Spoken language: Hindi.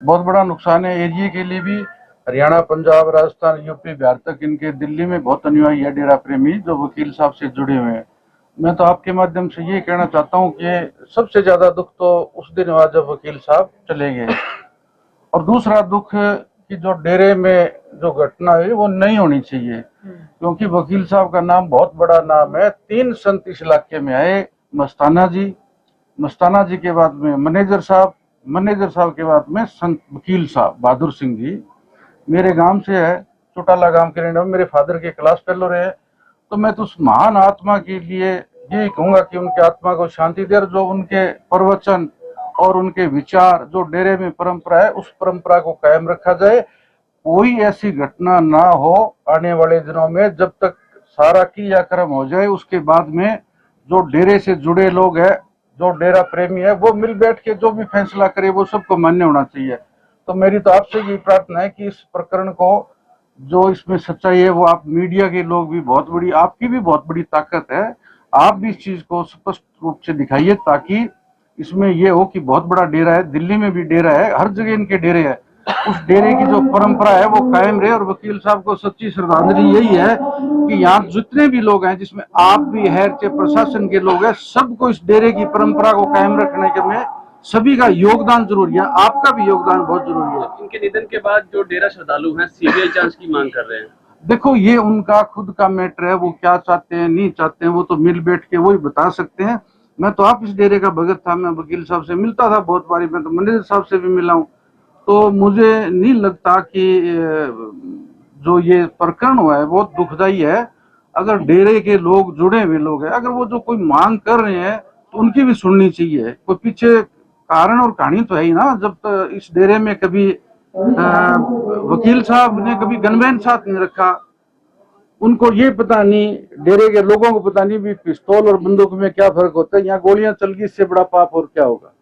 बहुत बड़ा नुकसान है एरिया के लिए भी। हरियाणा, पंजाब, राजस्थान, यूपी, बिहार तक इनके, दिल्ली में बहुत अनुयायी है डेरा प्रेमी जो वकील साहब से जुड़े हुए हैं। मैं तो आपके माध्यम से ये कहना चाहता हूँ कि सबसे ज्यादा दुख तो उस दिन हुआ जब वकील साहब चले गए। और दूसरा दुख कि जो डेरे में जो घटना हुई वो नहीं होनी चाहिए, क्योंकि वकील साहब का नाम बहुत बड़ा नाम है। 3 संत इस इलाके में आए, मस्ताना जी, मस्ताना जी के बाद में मैनेजर साहब, मैनेजर साहब के बाद में संत वकील साहब बहादुर सिंह जी मेरे गांव से है, चौटाला गांव के रहने वाले, मेरे फादर के क्लास फेलो रहे। तो मैं तो उस महान आत्मा के लिए यही कहूंगा कि उनकी आत्मा को शांति दे, जो उनके प्रवचन और उनके विचार जो डेरे में परंपरा है उस परंपरा को कायम रखा जाए। कोई ऐसी घटना ना हो आने वाले दिनों में, जब तक सारा क्रियाक्रम हो जाए उसके बाद में जो डेरे से जुड़े लोग हैं, जो डेरा प्रेमी है, वो मिल बैठ के जो भी फैसला करे वो सबको मान्य होना चाहिए। तो मेरी तो आपसे यही प्रार्थना है कि इस प्रकरण को, जो इसमें सच्चाई है, वो आप मीडिया के लोग भी, बहुत बड़ी आपकी भी बहुत बड़ी ताकत है, आप भी इस चीज को स्पष्ट रूप से दिखाइए, ताकि इसमें ये हो कि बहुत बड़ा डेरा है, दिल्ली में भी डेरा है, हर जगह इनके डेरे है, उस डेरे की जो परंपरा है वो कायम रहे। और वकील साहब को सच्ची श्रद्धांजलि यही है कि यहाँ जितने भी लोग हैं, जिसमें आप भी है, चाहे प्रशासन के लोग हैं, सबको इस डेरे की परंपरा को कायम रखने के में सभी का योगदान जरूरी है, आपका भी योगदान बहुत जरूरी है। इनके निधन के बाद जो डेरा श्रद्धालु हैं सीबीआई जांच की मांग कर रहे हैं। देखो, ये उनका खुद का मैटर है, वो क्या चाहते हैं नहीं चाहते हैं वो तो मिल बैठ के वही बता सकते हैं। मैं तो आप इस डेरे का भगत था, मैं वकील साहब से मिलता था बहुत बारी, मैं तो मैनेजर साहब से भी मिला हूँ। तो मुझे नहीं लगता कि जो ये प्रकरण हुआ है बहुत दुखदाई है। अगर डेरे के लोग, जुड़े हुए लोग हैं, अगर वो जो कोई मांग कर रहे हैं तो उनकी भी सुननी चाहिए। कोई पीछे कारण और कहानी तो है ही ना। जब तक इस डेरे में कभी वकील साहब ने कभी गनमैन साथ नहीं रखा, उनको ये पता नहीं, डेरे के लोगों को पता नहीं भी पिस्तौल और बंदूक में क्या फर्क होता है। यहाँ गोलियां चल गई, इससे बड़ा पाप और क्या होगा।